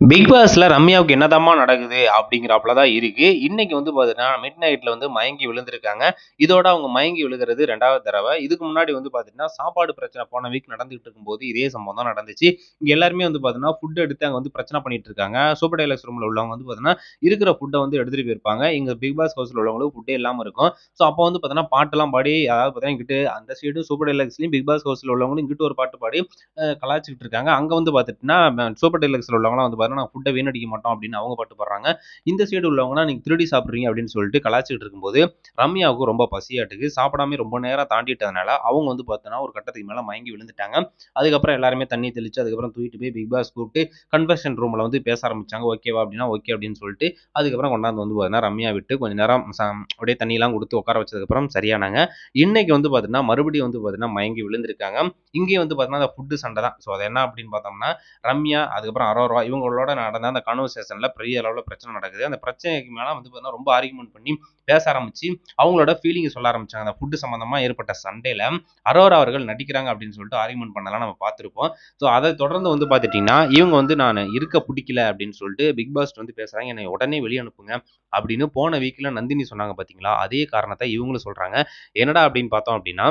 Big பாஸ்ல ரம்யாவுக்கு என்னதாம்மா நடக்குது அப்படிங்கிறாப்புல தான் இருக்கு. இன்னைக்கு வந்து பார்த்தீங்கன்னா, மிட் நைட்ல வந்து மயங்கி விழுந்திருக்காங்க. இதோட அவங்க மயங்கி விழுகிறது 2வது தடவ. இதுக்கு முன்னாடி வந்து பார்த்தீங்கன்னா, சாப்பாடு பிரச்சனை போன வீக் நடந்துகிட்டு இருக்கும்போது இதே சம்பவம் தான் நடந்துச்சு. இங்க எல்லாருமே வந்து பார்த்தீங்கன்னா, ஃபுட் எடுத்து அங்க வந்து பிரச்சனை பண்ணிட்டு இருக்காங்க. சூப்பர் டயலாக்ஸ் ரூம்ல உள்ளவங்க வந்து பார்த்தீங்கன்னா, இருக்கிற ஃபுட்ட வந்து எடுத்துட்டு போயிருப்பாங்க. இங்க பிக் பாஸ் ஹவுஸ்ல உள்ளவங்களுக்கு ஃபுட்டே இல்லாம இருக்கும். ஸோ அப்போ வந்து பார்த்தீங்கன்னா, பாட்டெல்லாம் பாடி அதாவது பார்த்தீங்கன்னா, இங்கிட்டு அந்த சைடு சூப்பர் டயலாக்ஸ்லயும் பிக் பாஸ் ஹவுஸ்ல உள்ளவங்களும் இங்கிட்டு ஒரு பாட்டு பாடி கலாய்ச்சிட்டு இருக்காங்க. அங்க வந்து பார்த்துட்டீங்கன்னா, சூப்பர் டீலக்ஸ்ல உள்ளவங்கலாம் வந்து பார்த்தீங்கன்னா, நாங்க ஃபுட்ட வீணடிக்க மாட்டோம் அப்படின்னு அவங்க பாட்டு பாடுறாங்க. இந்த சைடு உள்ளவங்கன்னா, நீங்க திருடி சாப்பிடுறீங்க அப்படின்னு சொல்லிட்டு கலாய்ச்சிட்டு இருக்கும்போது, ரம்யாவுக்கு ரொம்ப பசியாட்டுக்கு. சாப்பிடாம ரொம்ப நேரம் தாண்டிட்டதுனால, அவங்க வந்து பார்த்தோன்னா, ஒரு கட்டத்துக்கு மேல மயங்கி விழுந்துட்டாங்க. அதுக்கப்புறம் எல்லாருமே தண்ணி தெளிச்சு, அதுக்கப்புறம் தூக்கிட்டு போய் பிக் பாஸ் கூப்பிட்டு கன்ஃபெஷன் ரூம்ல வந்து பேச ஆரம்பிச்சாங்க. ஓகேவா? அப்படின்னா, ஓகே அப்படின்னு சொல்லிட்டு, அதுக்கப்புறம் கொண்டாந்து வந்து பார்த்தீங்கன்னா, ரம்யா விட்டு கொஞ்ச நேரம் அப்படியே தண்ணிலாம் குடுத்து உட்கார வச்சதுக்கப்புறம் சரியானாங்க. இன்னைக்கு வந்து பார்த்தீங்கன்னா, மறுபடியும் வந்து பார்த்தீங்கன்னா, மயங்கி விழுந்திருக்காங்க. இங்கேயும் வந்து பார்த்தீங்கன்னா, அந்த ஃபுட் சண்டை தான். ஸோ அது என்ன அப்படின்னு பார்த்தோம்னா, ரம்யா, அதுக்கப்புறம் அரோரா இவங்களோட நடந்த அந்த கான்வர்சேஷன்ல பெரிய அளவுல பிரச்சனை நடக்குது. அந்த பிரச்சனைக்கு மேல வந்து பார்த்தீங்கன்னா, ரொம்ப ஆர்கியூமென்ட் பண்ணி பேச ஆரம்பிச்சு, அவங்களோட ஃபீலிங்க சொல்ல ஆரம்பிச்சாங்க. அந்த ஃபுட் சம்மந்தமா ஏற்பட்ட சண்டையில, அரோரா அவர்கள் நடிக்கிறாங்க அப்படின்னு சொல்லிட்டு ஆர்கியூமென்ட் பண்ணதெல்லாம் நம்ம பார்த்திருப்போம். ஸோ அத தொடர்ந்து வந்து பார்த்துட்டீங்கன்னா, இவங்க வந்து நானு இருக்க புடிக்கல அப்படின்னு சொல்லிட்டு பிக் பாஸ்ட்ட வந்து பேசுறாங்க. என்னைய உடனே வெளிய அனுப்புங்க அப்படின்னு போன வீக்ல நந்தினி சொன்னாங்க பார்த்தீங்களா? அதே காரணத்த இவங்களும் சொல்றாங்க. என்னடா அப்படின்னு பார்த்தோம் அப்படின்னா,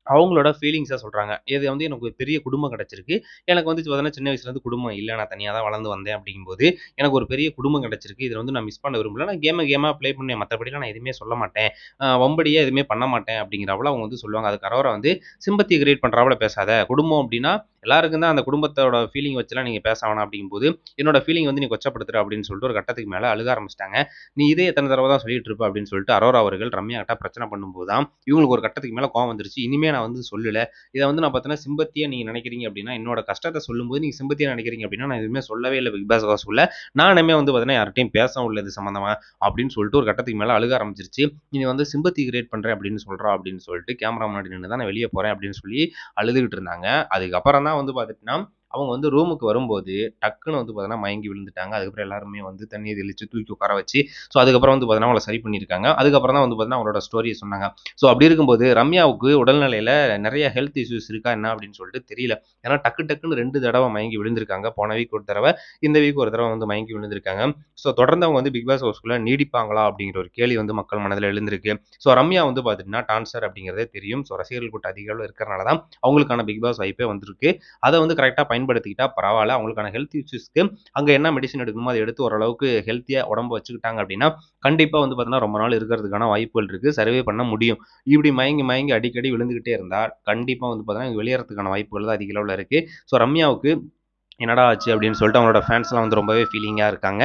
அவங்களோட ஃபீலிங்ஸ சொல்றாங்க. இது வந்து எனக்கு ஒரு பெரிய குடும்பம் கிடைச்சிருக்கு. எனக்கு வந்து பார்த்தீங்கன்னா, சின்ன வயசுலேருந்து குடும்பம் இல்ல. நான் தனியா தான் வளர்ந்து வந்தேன் அப்படிங்கும்போது, எனக்கு ஒரு பெரிய குடும்பம் கிடைச்சிருக்கு. இத வந்து நான் மிஸ் பண்ண விரும்பல. நான் கேமா ப்ளே பண்ணுவேன். மத்தபடிலாம் நான் எதுவுமே சொல்ல மாட்டேன். வம்படியா எதுவுமே பண்ண மாட்டேன் அப்படிங்கிறாப்புல அவங்க வந்து சொல்லுவாங்க. அதுக்கு அரோரா வந்து சிம்பத்தி கிரியேட் பண்றாப்புல பேசாத. குடும்பம் அப்படின்னா எல்லாருக்கும் தான் அந்த குடும்பத்தோட ஃபீலிங் வச்சுலாம் நீங்க பேச வேணாம் அப்படிங்கும்போது, என்னோட ஃபீலிங் வந்து நீ கொச்சப்படுத்துற அப்படின்னு சொல்லிட்டு ஒரு கட்டத்துக்கு மேல அழுக ஆரம்பிச்சுட்டாங்க. நீ இதே எத்தன தடவ தான் சொல்லிட்டு இருப்ப அப்படின்னு சொல்லிட்டு அரோரா அவர்கள் ரம்யா கிட்ட பிரச்சனை பண்ணும்போது தான், இவங்களுக்கு ஒரு கட்டத்துக்கு மேல கோவம் வந்துருச்சு. இனிமே நான் வந்து சொல்லல. இத வந்து நான் பார்த்தீங்கன்னா, சிம்பத்தியா நீங்க நினைக்கிறீங்க அப்படின்னா, என்னோட கஷ்டத்த சொல்லும்போது நீங்க சிம்பத்தியா நினைக்கிறீங்க அப்படின்னா, நான் எதுவுமே சொல்லவே இல்ல பிக் பாஸ் ஹவுஸ்குள்ள. நானுமே வந்து பார்த்தீங்கன்னா, யார்ட்டயும் பேசவும் இல்ல இது சம்மந்தமா அப்படின்னு சொல்லிட்டு ஒரு கட்டத்துக்கு மேல அழுக ஆரம்பிச்சுருச்சு. நீ வந்து சிம்பத்தி கிரியேட் பண்றேன் அப்படின்னு சொல்றா அப்படின்னு சொல்லிட்டு கேமரா முன்னாடி நின்னு தான் நான் வெளிய போறேன் அப்படின்னு சொல்லி அழுதுகிட்டு இருந்தாங்க. அதுக்கப்புறம் தான் வந்து பார்த்துட்டீங்கன்னா, அவங்க வந்து ரூமுக்கு வரும்போது டக்குனு வந்து பார்த்தீங்கன்னா, மயங்கி விழுந்துட்டாங்க. அதுக்கப்புறம் எல்லாருமே வந்து தண்ணீய தெளிச்சு தூக்கி உட்கார வச்சு, ஸோ அதுக்கப்புறம் வந்து பார்த்தீங்கன்னா, அவங்கள சரி பண்ணியிருக்காங்க. அதுக்கப்புறம் தான் வந்து பார்த்தீங்கன்னா, அவங்களோட ஸ்டோரிய சொன்னாங்க. ஸோ அப்படி இருக்கும்போது ரம்யாவுக்கு உடல்நிலையில நெறைய ஹெல்த் இஷ்யூஸ் இருக்கா என்ன அப்படின்னு சொல்லிட்டு தெரியல. ஏன்னா டக்குன்னு 2 தடவ மயங்கி விழுந்திருக்காங்க. போன வீக் ஒரு தடவ, இந்த வீக் ஒரு தடவ வந்து மயங்கி விழுந்திருக்காங்க. ஸோ தொடர்ந்து அவங்க வந்து பிக் பாஸ் ஹவுஸ்குள்ள நீடிப்பாங்களா? அப்படிங்கிற ஒரு கேள்வி வந்து மக்கள் மனதில எழுந்திருக்கு. ஸோ ரம்யா வந்து பார்த்தீங்கன்னா, டான்ஸர் அப்படிங்கிறதே தெரியும். ஸோ ரசிகர்கள் கூட்டம் அதிக அளவுல இருக்கிறனால தான் அவங்களுக்கான பிக் பாஸ் வாய்ப்பே வந்திருக்கு. அத வந்து கரெக்ட்டா பயன்படுத்திக்கிட்டா பரவால்ல. அவங்களுக்கான ஹெல்த் இஷ்யூஸ்க்கு அங்க என்ன மெடிசின் எடுக்கணுமோ அத எடுத்து ஓரளவுக்கு ஹெல்த்தியா உடம்ப வச்சுக்கிட்டாங்க அப்படின்னா, கண்டிப்பா வந்து பார்த்தீங்கன்னா, ரொம்ப நாள் இருக்கிறதுக்கான வாய்ப்புகள் இருக்கு. சர்வே பண்ண முடியும். இப்படி மயங்கி அடிக்கடி விழுந்துகிட்டே இருந்தா, கண்டிப்பா வந்து பார்த்தீங்கன்னா, வெளியேறதுக்கான வாய்ப்புகள் தான் அதிக அளவுல இருக்கு. ஸோ ரம்யாவுக்கு என்னடா ஆச்சு அப்படின்னு சொல்லிட்டு அவங்களோட ஃபேன்ஸ்லாம் வந்து ரொம்பவே ஃபீலிங்கா இருக்காங்க.